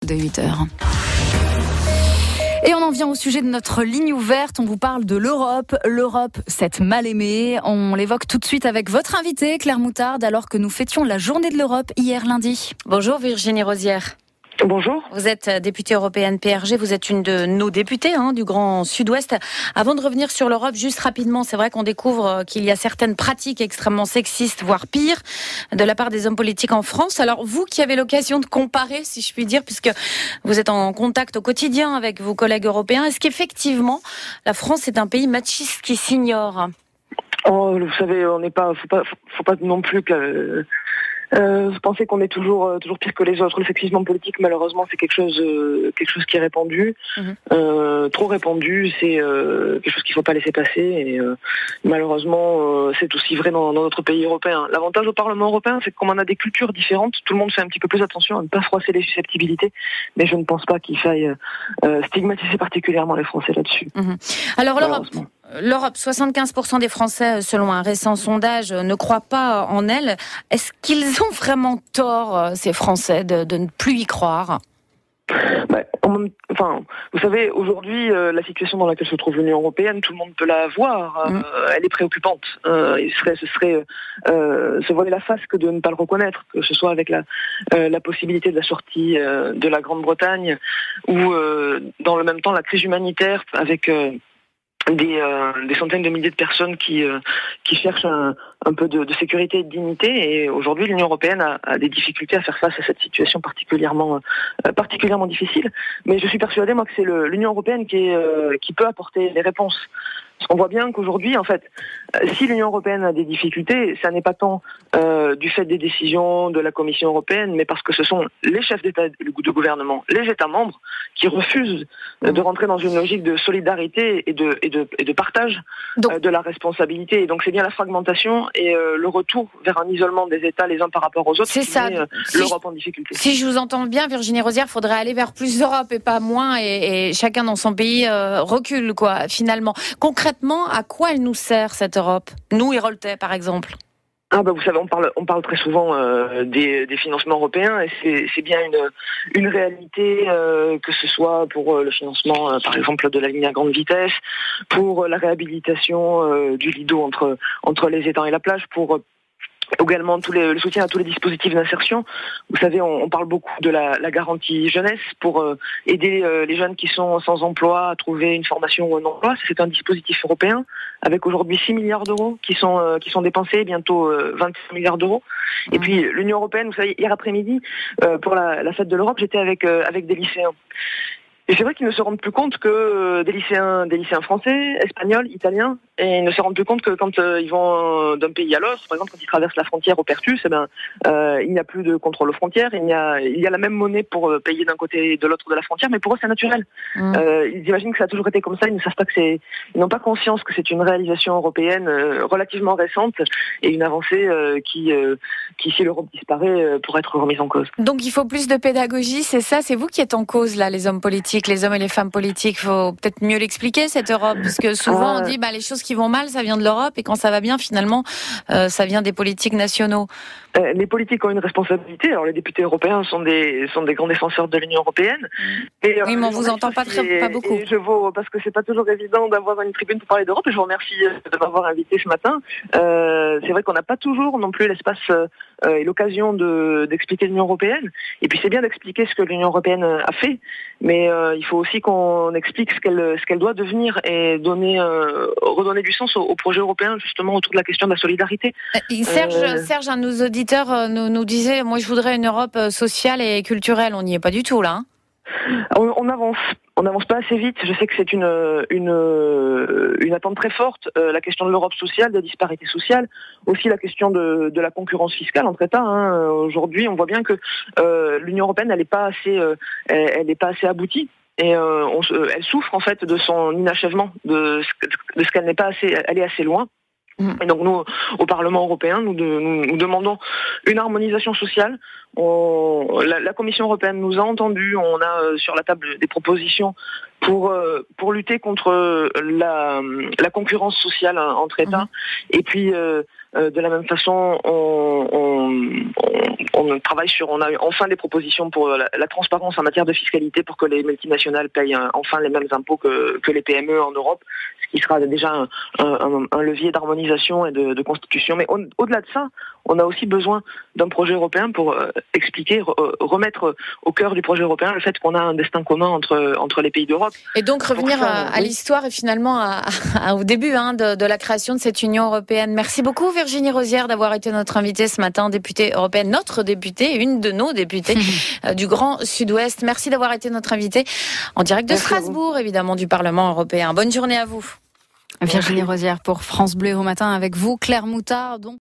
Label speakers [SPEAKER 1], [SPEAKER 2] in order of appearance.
[SPEAKER 1] de 8h. Et on en vient au sujet de notre ligne ouverte. On vous parle de l'Europe. L'Europe, cette mal-aimée. On l'évoque tout de suite avec votre invitée, Claire Moutarde, alors que nous fêtions la journée de l'Europe hier lundi. Bonjour Virginie Rosière.
[SPEAKER 2] Bonjour.
[SPEAKER 1] Vous êtes députée européenne PRG, vous êtes une de nos députées du Grand Sud-Ouest. Avant de revenir sur l'Europe, juste rapidement, c'est vrai qu'on découvre qu'il y a certaines pratiques extrêmement sexistes, voire pire, de la part des hommes politiques en France. Alors vous qui avez l'occasion de comparer, si je puis dire, puisque vous êtes en contact au quotidien avec vos collègues européens, est-ce qu'effectivement la France est un pays machiste qui s'ignore ?
[SPEAKER 2] Oh, vous savez, on n'est pas, faut pas non plus que penser qu'on est toujours pire que les autres. Le sexisme en politique, malheureusement, c'est quelque chose qui est répandu, trop répandu. C'est quelque chose qu'il faut pas laisser passer. Et malheureusement, c'est aussi vrai dans notre pays européen. L'avantage au Parlement européen, c'est que comme on a des cultures différentes, tout le monde fait un petit peu plus attention à ne pas froisser les susceptibilités. Mais je ne pense pas qu'il faille stigmatiser particulièrement les Français là-dessus.
[SPEAKER 1] Alors l'Europe, 75% des Français, selon un récent sondage, ne croient pas en elle. Est-ce qu'ils ont vraiment tort, ces Français, de ne plus y croire ?
[SPEAKER 2] Vous savez, aujourd'hui, la situation dans laquelle se trouve l'Union européenne, tout le monde peut la voir. Elle est préoccupante. Ce serait se voiler la face que de ne pas le reconnaître, que ce soit avec la possibilité de la sortie de la Grande-Bretagne ou dans le même temps la crise humanitaire avec des centaines de milliers de personnes qui cherchent un peu de sécurité et de dignité. Et aujourd'hui, l'Union européenne a des difficultés à faire face à cette situation particulièrement difficile. Mais je suis persuadée, moi, que c'est l'Union européenne qui peut apporter les réponses. Parce qu'on voit bien qu'aujourd'hui, en fait, si l'Union européenne a des difficultés, ça n'est pas tant du fait des décisions de la Commission européenne, mais parce que ce sont les chefs d'État et de gouvernement, les États membres, qui refusent de rentrer dans une logique de solidarité et de partage de la responsabilité. Et donc c'est bien la fragmentation et le retour vers un isolement des États les uns par rapport aux autres qui met l'Europe en difficulté.
[SPEAKER 1] Si je vous entends bien, Virginie Rosière, il faudrait aller vers plus d'Europe et pas moins, et chacun dans son pays recule, quoi, finalement. Concrètement, à quoi elle nous sert, cette Europe ? Nous, Héroltais, par exemple.
[SPEAKER 2] Vous savez, on parle très souvent des financements européens, et c'est bien une réalité, que ce soit pour le financement, par exemple, de la ligne à grande vitesse, pour la réhabilitation du Lido entre les étangs et la plage, pour également le soutien à tous les dispositifs d'insertion. Vous savez, on parle beaucoup de la garantie jeunesse pour aider les jeunes qui sont sans emploi à trouver une formation ou un emploi. C'est un dispositif européen avec aujourd'hui 6 milliards d'euros qui sont dépensés, bientôt 25 milliards d'euros. Et puis l'Union européenne, vous savez, hier après-midi, pour la fête de l'Europe, j'étais avec des lycéens. Et c'est vrai qu'ils ne se rendent plus compte que des lycéens français, espagnols, italiens, et ils ne se rendent plus compte que quand ils vont d'un pays à l'autre, par exemple quand ils traversent la frontière au Pertus, il n'y a plus de contrôle aux frontières, il y a la même monnaie pour payer d'un côté et de l'autre de la frontière, mais pour eux c'est naturel. Ils imaginent que ça a toujours été comme ça, ils ne savent pas ils n'ont pas conscience que c'est une réalisation européenne relativement récente et une avancée qui si l'Europe disparaît, pourrait être remise en cause.
[SPEAKER 1] Donc il faut plus de pédagogie, c'est ça, c'est vous qui êtes en cause là, les hommes politiques, les hommes et les femmes politiques. Il faut peut-être mieux l'expliquer, cette Europe, parce que souvent on dit les choses qui vont mal, ça vient de l'Europe, et quand ça va bien, finalement, ça vient des politiques nationaux.
[SPEAKER 2] Les politiques ont une responsabilité. Alors les députés européens sont des grands défenseurs de l'Union européenne.
[SPEAKER 1] Et, oui, mais on vous entend pas beaucoup.
[SPEAKER 2] Et parce que c'est pas toujours évident d'avoir une tribune pour parler d'Europe. Et je vous remercie de m'avoir invité ce matin. C'est vrai qu'on n'a pas toujours non plus l'espace et l'occasion d'expliquer l'Union européenne. Et puis c'est bien d'expliquer ce que l'Union européenne a fait, mais il faut aussi qu'on explique ce qu'elle doit devenir et redonner du sens au projet européen, justement autour de la question de la solidarité.
[SPEAKER 1] Serge, un de nos auditeurs nous disait, moi je voudrais une Europe sociale et culturelle. On n'y est pas du tout là.
[SPEAKER 2] On avance pas assez vite. Je sais que c'est une attente très forte. La question de l'Europe sociale, de la disparité sociale, aussi la question de la concurrence fiscale entre États. Aujourd'hui, on voit bien que l'Union européenne, elle n'est pas assez aboutie. Et elle souffre en fait de son inachèvement, de ce qu'elle n'est pas aller assez loin. Et donc nous, au Parlement européen, nous demandons une harmonisation sociale. La Commission européenne nous a entendus. On a sur la table des propositions pour lutter contre la concurrence sociale entre États. Et puis de la même façon, on travaille on a enfin des propositions pour la transparence en matière de fiscalité pour que les multinationales payent enfin les mêmes impôts que les PME en Europe, ce qui sera déjà un levier d'harmonisation et de constitution. Mais au-delà de ça, on a aussi besoin d'un projet européen pour expliquer, remettre au cœur du projet européen le fait qu'on a un destin commun entre les pays d'Europe.
[SPEAKER 1] Et donc revenir à l'histoire et finalement au début de la création de cette Union européenne. Merci beaucoup Virginie Rozière d'avoir été notre invitée ce matin, députée européenne, notre députée, une de nos députées du Grand Sud-Ouest. Merci d'avoir été notre invitée en direct de Strasbourg, évidemment, du Parlement européen. Bonne journée à vous.
[SPEAKER 3] Virginie Rozière pour France Bleu au matin avec vous, Claire Moutard.